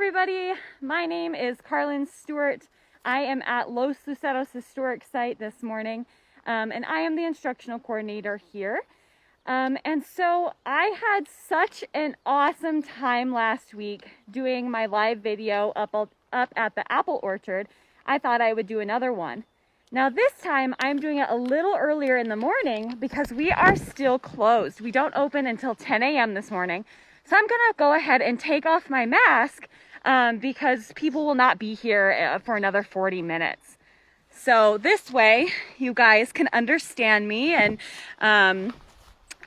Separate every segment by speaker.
Speaker 1: everybody, my name is Carlin Stewart. I am at Los Luceros Historic Site this morning, and I am the instructional coordinator here. And so I had such an awesome time last week doing my live video up at the apple orchard. I thought I would do another one. Now this time I'm doing it a little earlier in the morning because we are still closed. We don't open until 10 a.m. this morning. So I'm gonna go ahead and take off my mask because people will not be here for another 40 minutes. So this way you guys can understand me, and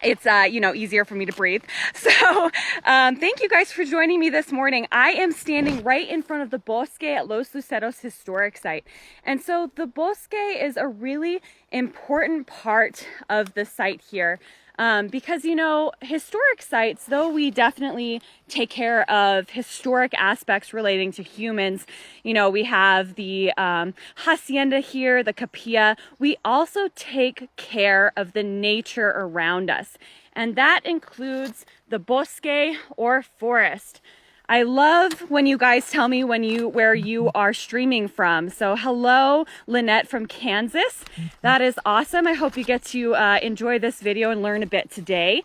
Speaker 1: it's easier for me to breathe. So thank you guys for joining me this morning. I am standing right in front of the Bosque at Los Luceros Historic Site. And so the Bosque is a really important part of the site here. Because, historic sites, though we definitely take care of historic aspects relating to humans, we have the hacienda here, the capilla, we also take care of the nature around us. And that includes the bosque or forest. I love when you guys tell me where you are streaming from. So hello, Lynette from Kansas. That is awesome. I hope you get to enjoy this video and learn a bit today.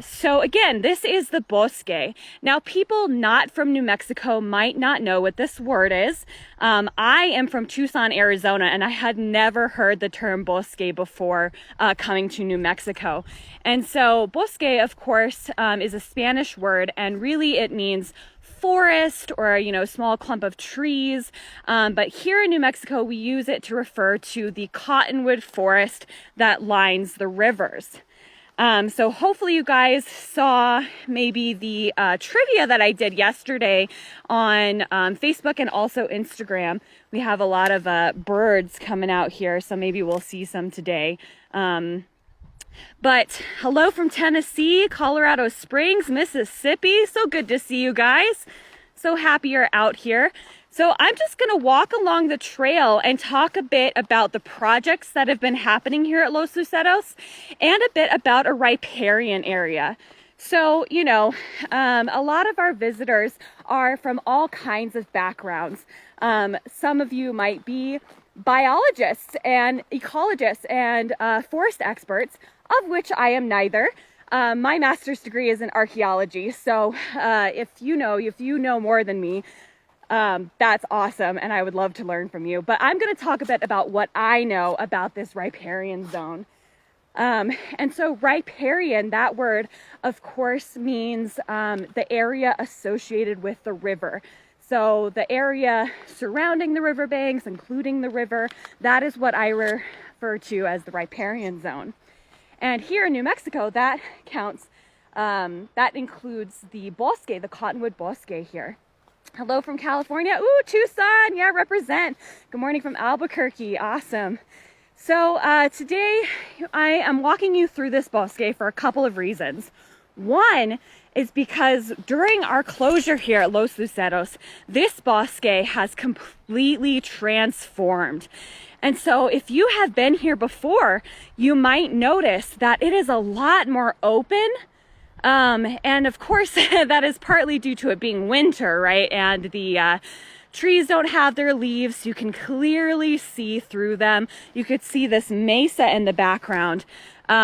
Speaker 1: So again, this is the bosque. Now, people not from New Mexico might not know what this word is. I am from Tucson, Arizona, and I had never heard the term bosque before coming to New Mexico. And so bosque, of course, is a Spanish word, and really it means forest or a small clump of trees, but here in New Mexico we use it to refer to the cottonwood forest that lines the rivers. So hopefully you guys saw maybe the trivia that I did yesterday on Facebook and also Instagram. We have a lot of birds coming out here, so maybe we'll see some today. But hello from Tennessee, Colorado Springs, Mississippi. So good to see you guys. So happy you're out here. So I'm just going to walk along the trail and talk a bit about the projects that have been happening here at Los Luceros and a bit about a riparian area. So, a lot of our visitors are from all kinds of backgrounds. Some of you might be biologists and ecologists and forest experts, of which I am neither. My master's degree is in archaeology. So if you know more than me, that's awesome, and I would love to learn from you. But I'm going to talk a bit about what I know about this riparian zone. And so riparian, that word, of course, means the area associated with the river. So the area surrounding the riverbanks, including the river, that is what I refer to as the riparian zone. And here in New Mexico, that counts, that includes the bosque, the cottonwood bosque here. Hello from California. Ooh, Tucson. Yeah, represent. Good morning from Albuquerque. Awesome. So today I am walking you through this bosque for a couple of reasons. One is because during our closure here at Los Luceros, this bosque has completely transformed. And so if you have been here before, you might notice that it is a lot more open. And of course, that is partly due to it being winter, right? And the trees don't have their leaves. You can clearly see through them. You could see this mesa in the background,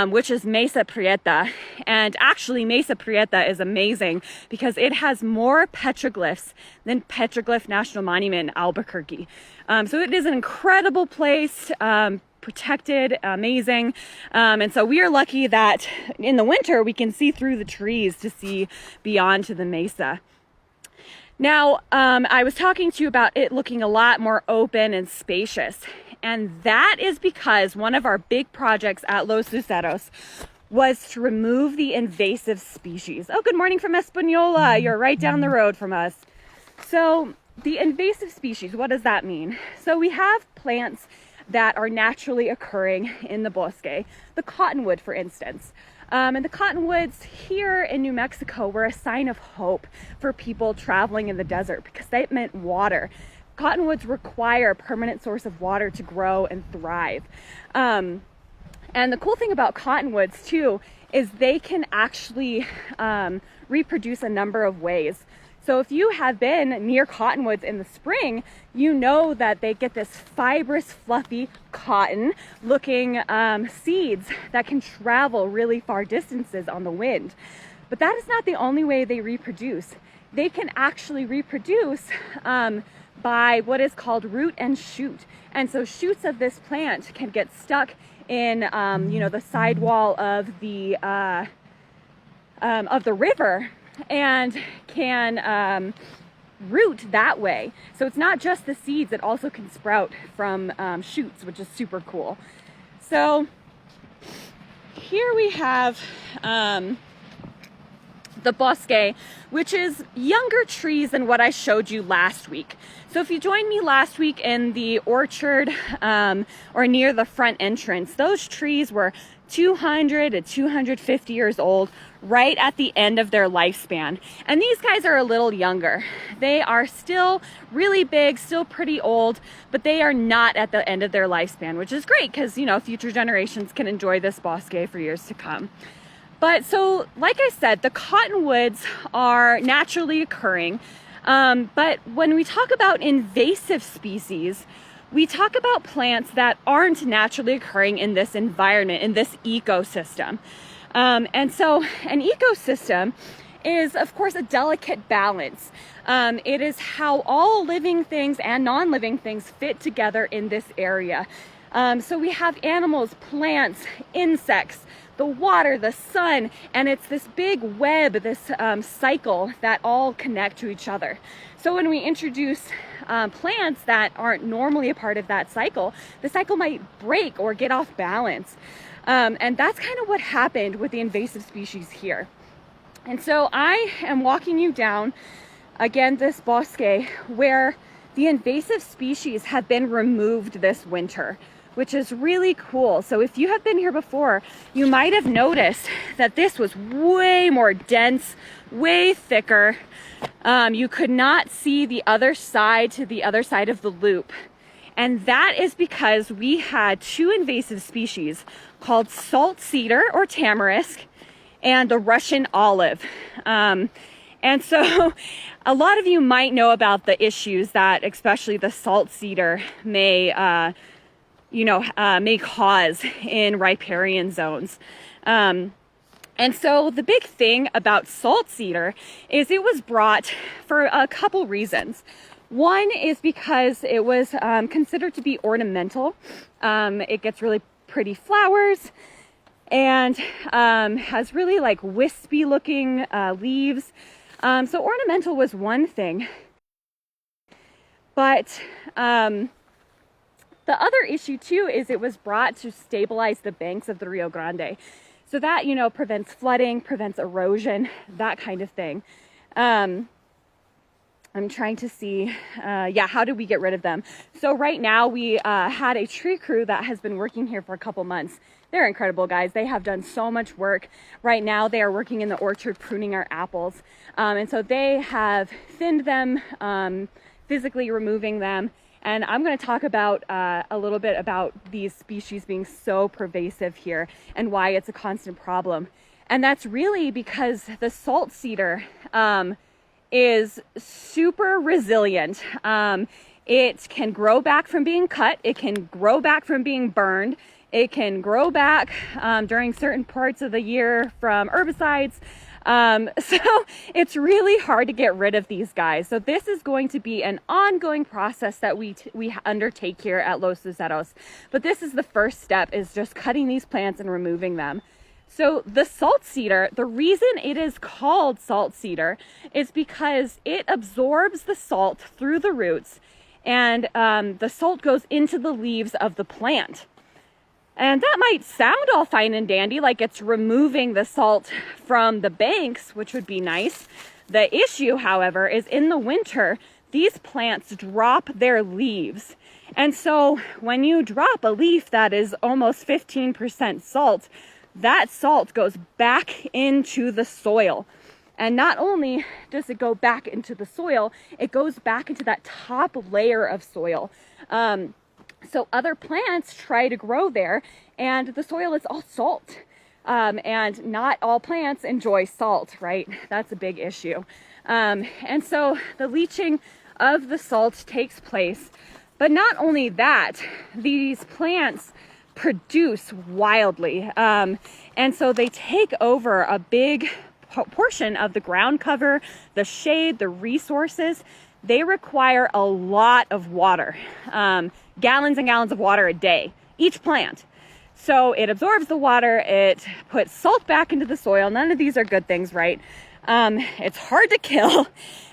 Speaker 1: which is Mesa Prieta. And actually, Mesa Prieta is amazing because it has more petroglyphs than Petroglyph National Monument in Albuquerque. So it is an incredible place. Protected, amazing. And so we are lucky that in the winter we can see through the trees to see beyond to the mesa. Now, I was talking to you about it looking a lot more open and spacious. And that is because one of our big projects at Los Luceros was to remove the invasive species. Oh, good morning from Española. You're right down the road from us. So the invasive species, what does that mean? So we have plants that are naturally occurring in the bosque. The cottonwood, for instance. And the cottonwoods here in New Mexico were a sign of hope for people traveling in the desert because they meant water. Cottonwoods require a permanent source of water to grow and thrive. And the cool thing about cottonwoods too is they can actually reproduce a number of ways. So if you have been near cottonwoods in the spring, you know that they get this fibrous, fluffy cotton looking seeds that can travel really far distances on the wind. But that is not the only way they reproduce. They can actually reproduce by what is called root and shoot. And so shoots of this plant can get stuck in the sidewall of the river and can root that way. So it's not just the seeds, it also can sprout from shoots, which is super cool. So here we have the Bosque, which is younger trees than what I showed you last week. So if you joined me last week in the orchard or near the front entrance, those trees were 200 to 250 years old, right at the end of their lifespan. And these guys are a little younger. They are still really big, still pretty old, but they are not at the end of their lifespan, which is great because, you know, future generations can enjoy this Bosque for years to come. But so, like I said, the cottonwoods are naturally occurring. But when we talk about invasive species, we talk about plants that aren't naturally occurring in this environment, in this ecosystem. And so an ecosystem is, of course, a delicate balance. It is how all living things and non-living things fit together in this area. So we have animals, plants, insects, the water, the sun, and it's this big web, this cycle that all connect to each other. So when we introduce plants that aren't normally a part of that cycle, the cycle might break or get off balance. And that's kind of what happened with the invasive species here. And so I am walking you down, again, this Bosque where the invasive species have been removed this winter, which is really cool. So if you have been here before, you might have noticed that this was way more dense, way thicker. You could not see the other side to the other side of the loop. And that is because we had two invasive species called salt cedar or tamarisk and the Russian olive. And so a lot of you might know about the issues that especially the salt cedar may cause in riparian zones. And so the big thing about salt cedar is it was brought for a couple reasons. One is because it was considered to be ornamental. It gets really pretty flowers and has really like wispy looking leaves. So ornamental was one thing. But the other issue too is it was brought to stabilize the banks of the Rio Grande. So that, you know, prevents flooding, prevents erosion, that kind of thing. I'm trying to see, how do we get rid of them? So right now we had a tree crew that has been working here for a couple months. They're incredible guys. They have done so much work. Right now they are working in the orchard pruning our apples. And so they have thinned them, physically removing them. And I'm going to talk about a little bit about these species being so pervasive here and why it's a constant problem. And that's really because the salt cedar is super resilient. It can grow back from being cut. It can grow back from being burned. It can grow back during certain parts of the year from herbicides. So it's really hard to get rid of these guys. So this is going to be an ongoing process that we undertake here at Los Luceros. But this is the first step, is just cutting these plants and removing them. So the salt cedar, the reason it is called salt cedar is because it absorbs the salt through the roots, and the salt goes into the leaves of the plant. And that might sound all fine and dandy, like it's removing the salt from the banks, which would be nice. The issue, however, is in the winter, these plants drop their leaves. And so when you drop a leaf that is almost 15% salt, that salt goes back into the soil. And not only does it go back into the soil, it goes back into that top layer of soil. So other plants try to grow there and the soil is all salt. And not all plants enjoy salt, right? That's a big issue. And so the leaching of the salt takes place. But not only that, these plants produce wildly. And so they take over a big portion of the ground cover, the shade, the resources. They require a lot of water, gallons and gallons of water a day, each plant. So it absorbs the water, it puts salt back into the soil. None of these are good things, right? It's hard to kill.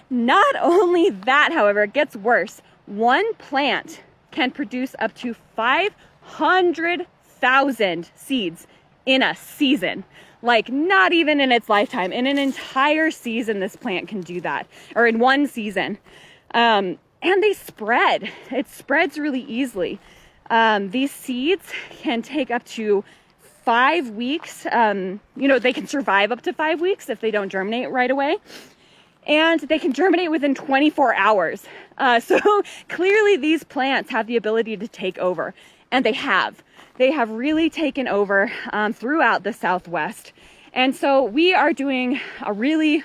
Speaker 1: Not only that, however, it gets worse. One plant can produce up to 500,000 seeds in a season. Like, not even in its lifetime. In an entire season, this plant can do that, or in one season. And they spread. It spreads really easily. These seeds can take up to 5 weeks. They can survive up to 5 weeks if they don't germinate right away. And they can germinate within 24 hours. So clearly these plants have the ability to take over. And they have. They have really taken over throughout the Southwest. And so we are doing a really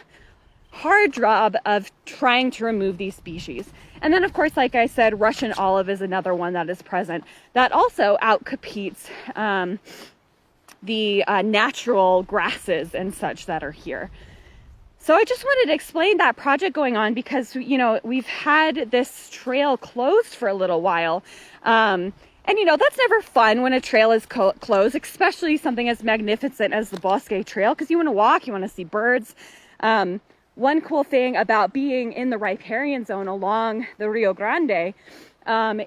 Speaker 1: hard job of trying to remove these species. And then, of course, like I said, Russian olive is another one that is present that also outcompetes the natural grasses and such that are here. So I just wanted to explain that project going on because, we've had this trail closed for a little while. And that's never fun when a trail is closed, especially something as magnificent as the Bosque Trail, because you want to walk, you want to see birds. One cool thing about being in the Riparian Zone along the Rio Grande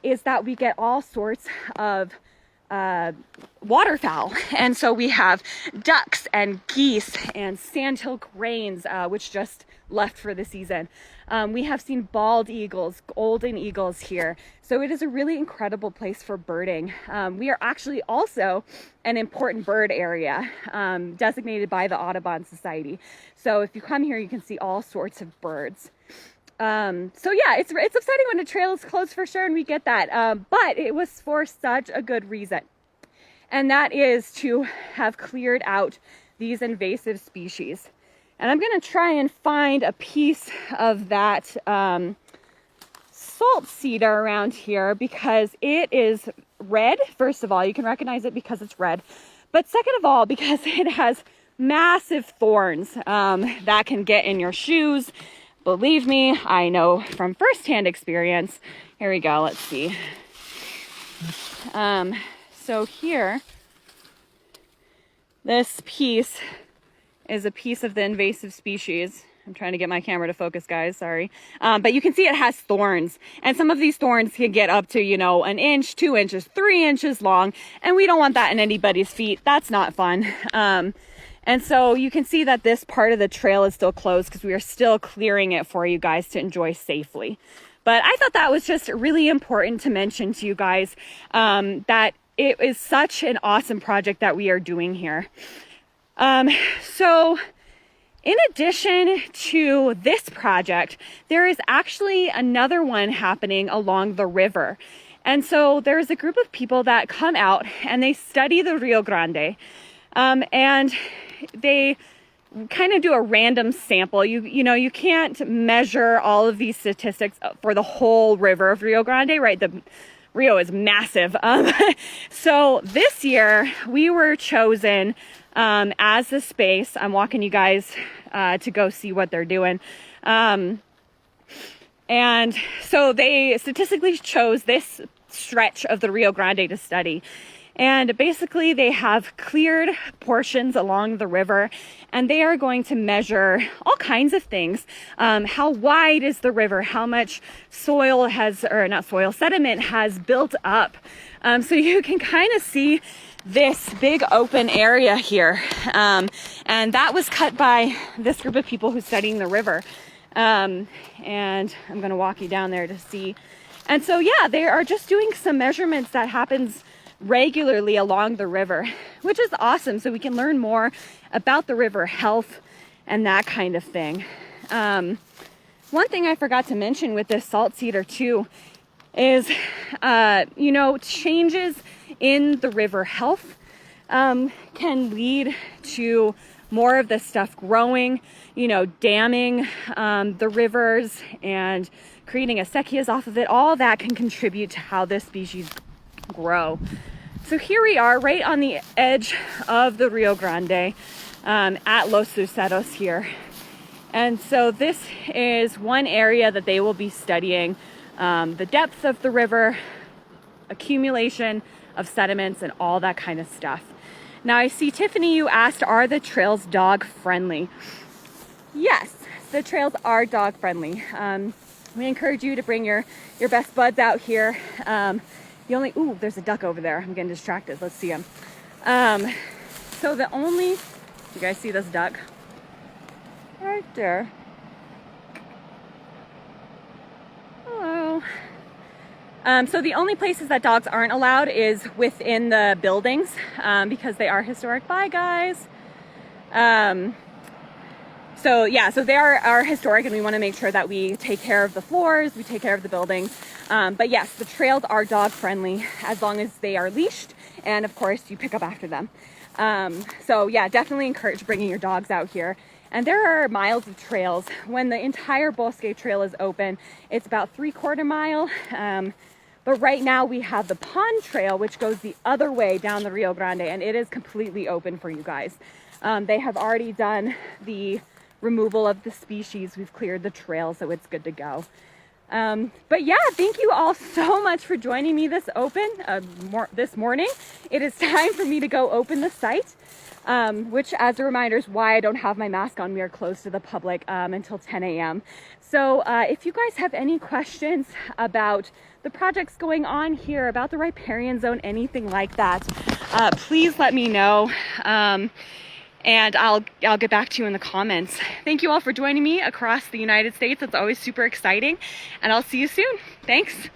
Speaker 1: is that we get all sorts of waterfowl. And so we have ducks and geese and sandhill cranes, which just left for the season. We have seen bald eagles, golden eagles here. So it is a really incredible place for birding. We are actually also an important bird area designated by the Audubon Society. So if you come here, you can see all sorts of birds. So yeah, it's upsetting when a trail is closed for sure, and we get that. But it was for such a good reason. And that is to have cleared out these invasive species. And I'm going to try and find a piece of that salt cedar around here because it is red. First of all, you can recognize it because it's red. But second of all, because it has massive thorns that can get in your shoes. Believe me, I know from firsthand experience. Here we go. Let's see. So here, this piece is a piece of the invasive species. I'm trying to get my camera to focus, guys. Sorry. But you can see it has thorns. And some of these thorns can get up to, 1 inch, 2 inches, 3 inches long. And we don't want that in anybody's feet. That's not fun. And so you can see that this part of the trail is still closed because we are still clearing it for you guys to enjoy safely. But I thought that was just really important to mention to you guys that it is such an awesome project that we are doing here. So in addition to this project, there is actually another one happening along the river. And so there's a group of people that come out and they study the Rio Grande. And they kind of do a random sample. You can't measure all of these statistics for the whole river of Rio Grande, right? The Rio is massive. So this year we were chosen as the space. I'm walking you guys to go see what they're doing. And so they statistically chose this stretch of the Rio Grande to study. And basically they have cleared portions along the river and they are going to measure all kinds of things. How wide is the river? How much sediment has built up? So you can kind of see this big open area here. And that was cut by this group of people who's studying the river. And I'm going to walk you down there to see. And so, yeah, they are just doing some measurements that happens regularly along the river, which is awesome. So we can learn more about the river health and that kind of thing. One thing I forgot to mention with this salt cedar too is, changes in the river health. can lead to more of this stuff growing, you know, damming the rivers and creating acequias off of it. All that can contribute to how this species grow. So here we are right on the edge of the Rio Grande at Los Luceros here. And so this is one area that they will be studying, the depth of the river, accumulation of sediments and all that kind of stuff. Now I see Tiffany, you asked, are the trails dog friendly? Yes, the trails are dog friendly. We encourage you to bring your best buds out here. Ooh, there's a duck over there. I'm getting distracted. Let's see him. So you guys see this duck? Right there. Hello. So the only places that dogs aren't allowed is within the buildings because they are historic. Bye, guys. So they are historic, and we want to make sure that we take care of the floors, we take care of the buildings. But yes, the trails are dog friendly as long as they are leashed, and of course you pick up after them. So yeah, definitely encourage bringing your dogs out here. And there are miles of trails. When the entire Bosque trail is open, it's about 3/4 mile. But right now we have the pond trail, which goes the other way down the Rio Grande, and it is completely open for you guys. They have already done the removal of the species. We've cleared the trail, so it's good to go. But yeah, thank you all so much for joining me this morning. It is time for me to go open the site, which, as a reminder, is why I don't have my mask on. We are closed to the public until 10 a.m. So if you guys have any questions about the projects going on here, about the Riparian Zone, anything like that, please let me know. And I'll get back to you in the comments. Thank you all for joining me across the United States. It's always super exciting, and I'll see you soon. Thanks.